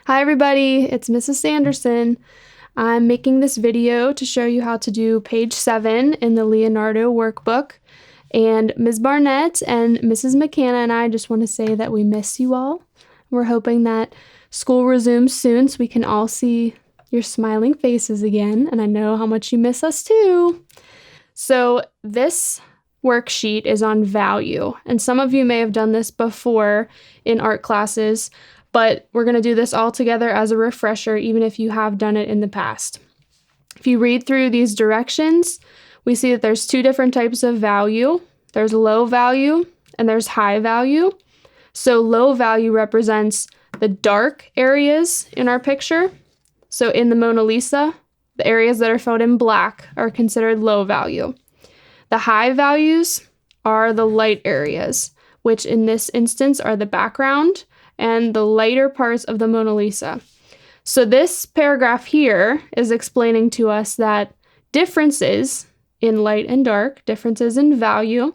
Hi everybody, it's Mrs. Sanderson. I'm making this video to show you how to do page 7 in the Leonardo Workbook. And Ms. Barnett and Mrs. McKenna and I just want to say that we miss you all. We're hoping that school resumes soon so we can all see your smiling faces again, and I know how much you miss us too. So this worksheet is on value, and some of you may have done this before in art classes, but we're going to do this all together as a refresher, even if you have done it in the past. If you read through these directions, we see that there's two different types of value. There's low value and there's high value. So low value represents the dark areas in our picture. So in the Mona Lisa, the areas that are filled in black are considered low value. The high values are the light areas, which in this instance are the background and the lighter parts of the Mona Lisa. So this paragraph here is explaining to us that differences in light and dark, differences in value,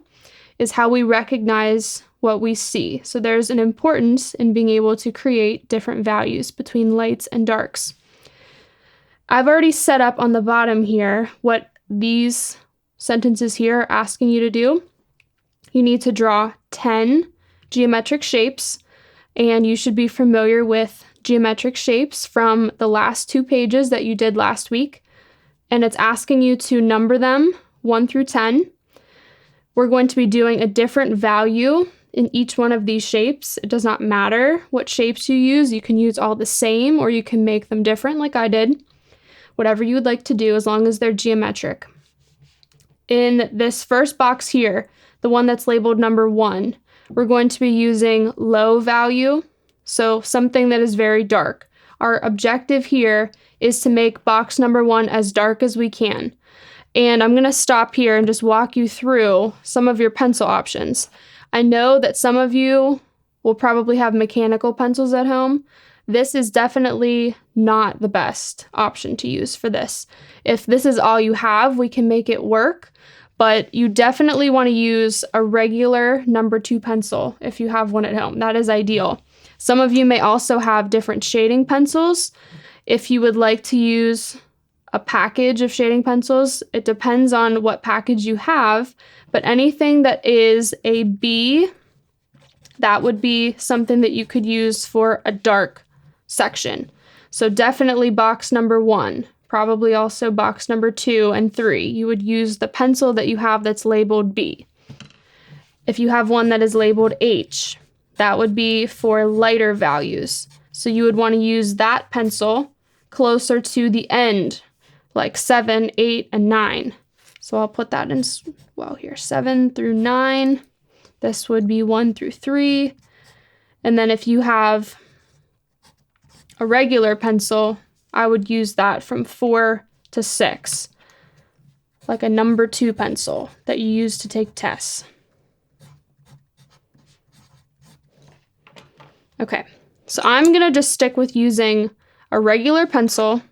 is how we recognize what we see. So there's an importance in being able to create different values between lights and darks. I've already set up on the bottom here what these sentences here are asking you to do. You need to draw 10 geometric shapes, and you should be familiar with geometric shapes from the last 2 pages that you did last week. And it's asking you to number them 1 through 10. We're going to be doing a different value in each one of these shapes. It does not matter what shapes you use. You can use all the same or you can make them different like I did. Whatever you would like to do as long as they're geometric. In this first box here, the one that's labeled number 1, we're going to be using low value, so something that is very dark. Our objective here is to make box number 1 as dark as we can. And I'm going to stop here and just walk you through some of your pencil options. I know that some of you will probably have mechanical pencils at home. This is definitely not the best option to use for this. If this is all you have, we can make it work. But you definitely want to use a regular number 2 pencil if you have one at home. That is ideal. Some of you may also have different shading pencils. If you would like to use a package of shading pencils, it depends on what package you have. But anything that is a B, that would be something that you could use for a dark section. So definitely box number 1. Probably also box number 2 and 3. You would use the pencil that you have that's labeled B. If you have one that is labeled H, that would be for lighter values. So you would want to use that pencil closer to the end, like 7, 8, and 9. So I'll put that in well here, 7 through 9. This would be 1 through 3. And then if you have a regular pencil, I would use that from 4 to 6, like a number 2 pencil that you use to take tests. Okay, so I'm going to just stick with using a regular pencil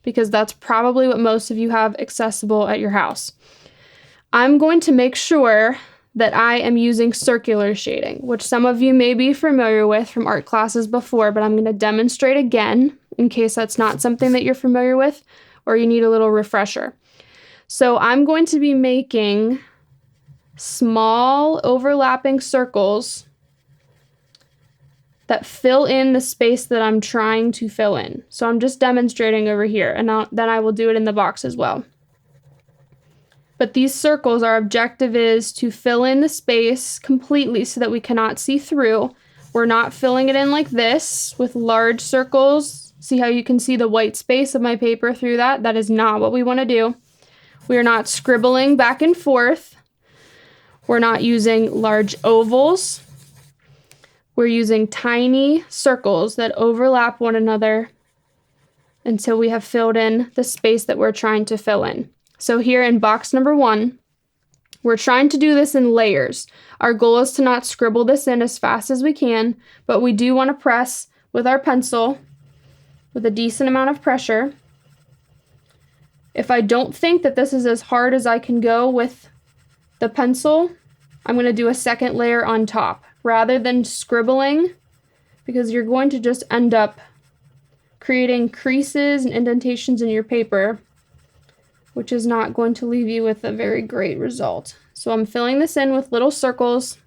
because that's probably what most of you have accessible at your house. I'm going to make sure that I am using circular shading, which some of you may be familiar with from art classes before, but I'm going to demonstrate again in case that's not something that you're familiar with or you need a little refresher. So I'm going to be making small overlapping circles that fill in the space that I'm trying to fill in. So I'm just demonstrating over here, and then I will do it in the box as well. But these circles, our objective is to fill in the space completely so that we cannot see through. We're not filling it in like this with large circles. See how you can see the white space of my paper through that? That is not what we want to do. We are not scribbling back and forth. We're not using large ovals. We're using tiny circles that overlap one another until we have filled in the space that we're trying to fill in. So here in box number 1, we're trying to do this in layers. Our goal is to not scribble this in as fast as we can, but we do want to press with our pencil with a decent amount of pressure. If I don't think that this is as hard as I can go with the pencil, I'm going to do a second layer on top rather than scribbling, because you're going to just end up creating creases and indentations in your paper, which is not going to leave you with a very great result. So I'm filling this in with little circles.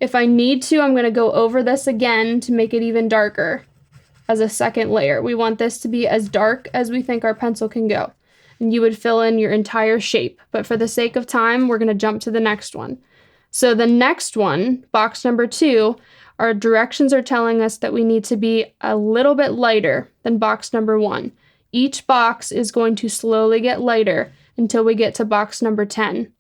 If I need to, I'm going to go over this again to make it even darker as a second layer. We want this to be as dark as we think our pencil can go. And you would fill in your entire shape. But for the sake of time, we're going to jump to the next one. So the next one, box number 2, our directions are telling us that we need to be a little bit lighter than box number 1. Each box is going to slowly get lighter until we get to box number 10.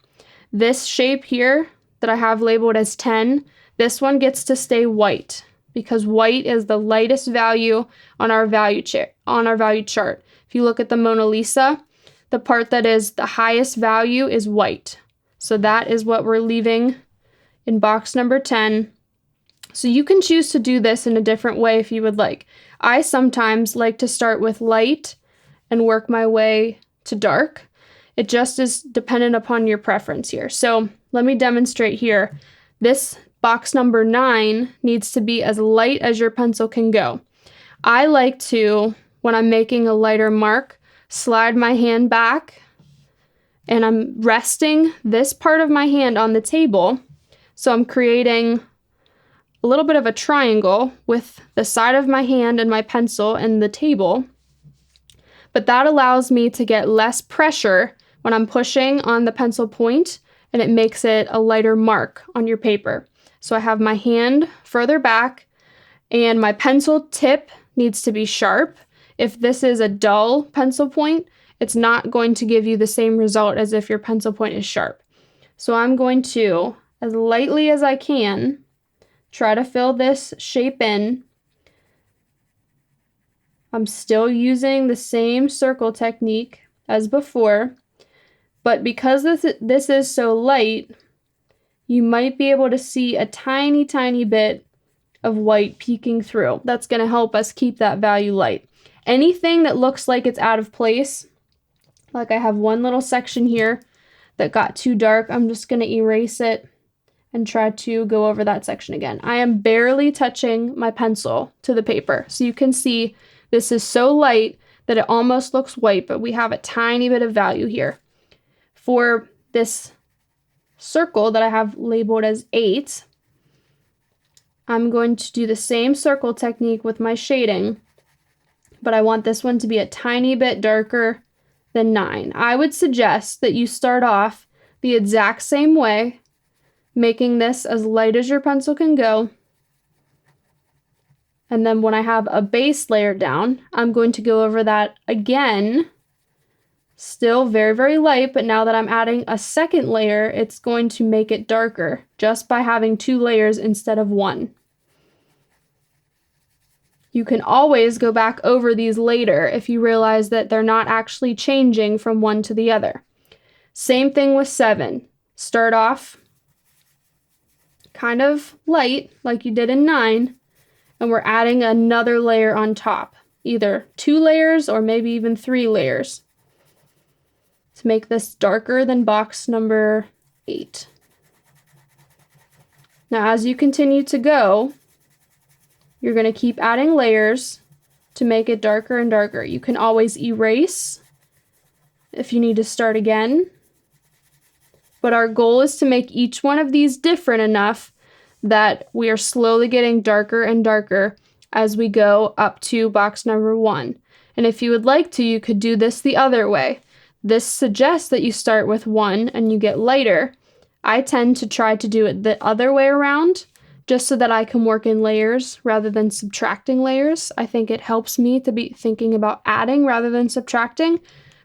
This shape here that I have labeled as 10, this one gets to stay white because white is the lightest value on our value chart. If you look at the Mona Lisa, the part that is the highest value is white. So that is what we're leaving in box number 10. So you can choose to do this in a different way if you would like. I sometimes like to start with light and work my way to dark. It just is dependent upon your preference here. So let me demonstrate here. This box number 9 needs to be as light as your pencil can go. I like to, when I'm making a lighter mark, slide my hand back and I'm resting this part of my hand on the table. So I'm creating a little bit of a triangle with the side of my hand and my pencil and the table. But that allows me to get less pressure when I'm pushing on the pencil point, and it makes it a lighter mark on your paper. So I have my hand further back and my pencil tip needs to be sharp. If this is a dull pencil point, it's not going to give you the same result as if your pencil point is sharp. So I'm going to, as lightly as I can, try to fill this shape in. I'm still using the same circle technique as before, but because this is so light, you might be able to see a tiny, tiny bit of white peeking through. That's going to help us keep that value light. Anything that looks like it's out of place, like I have one little section here that got too dark, I'm just going to erase it and try to go over that section again. I am barely touching my pencil to the paper. So you can see this is so light that it almost looks white, but we have a tiny bit of value here. For this circle that I have labeled as 8, I'm going to do the same circle technique with my shading, but I want this one to be a tiny bit darker than 9. I would suggest that you start off the exact same way, making this as light as your pencil can go. And then when I have a base layer down, I'm going to go over that again. Still very, very light, but now that I'm adding a second layer, it's going to make it darker just by having 2 layers instead of 1. You can always go back over these later if you realize that they're not actually changing from one to the other. Same thing with 7. Start off kind of light like you did in 9, and we're adding another layer on top, either 2 layers or maybe even 3 layers to make this darker than box number 8. Now, as you continue to go, you're going to keep adding layers to make it darker and darker. You can always erase if you need to start again. But our goal is to make each one of these different enough that we are slowly getting darker and darker as we go up to box number 1. And if you would like to, you could do this the other way. This suggests that you start with 1 and you get lighter. I tend to try to do it the other way around, just so that I can work in layers rather than subtracting layers. I think it helps me to be thinking about adding rather than subtracting,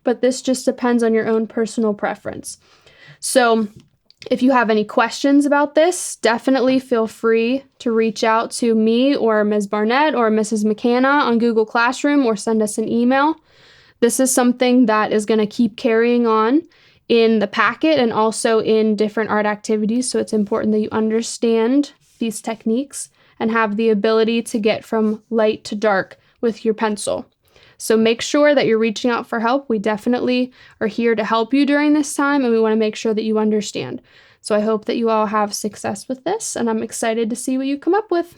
but this just depends on your own personal preference. So if you have any questions about this, definitely feel free to reach out to me or Ms. Barnett or Mrs. McKenna on Google Classroom or send us an email. This is something that is going to keep carrying on in the packet and also in different art activities, so it's important that you understand these techniques and have the ability to get from light to dark with your pencil. So make sure that you're reaching out for help. We definitely are here to help you during this time, and we want to make sure that you understand. So I hope that you all have success with this, and I'm excited to see what you come up with.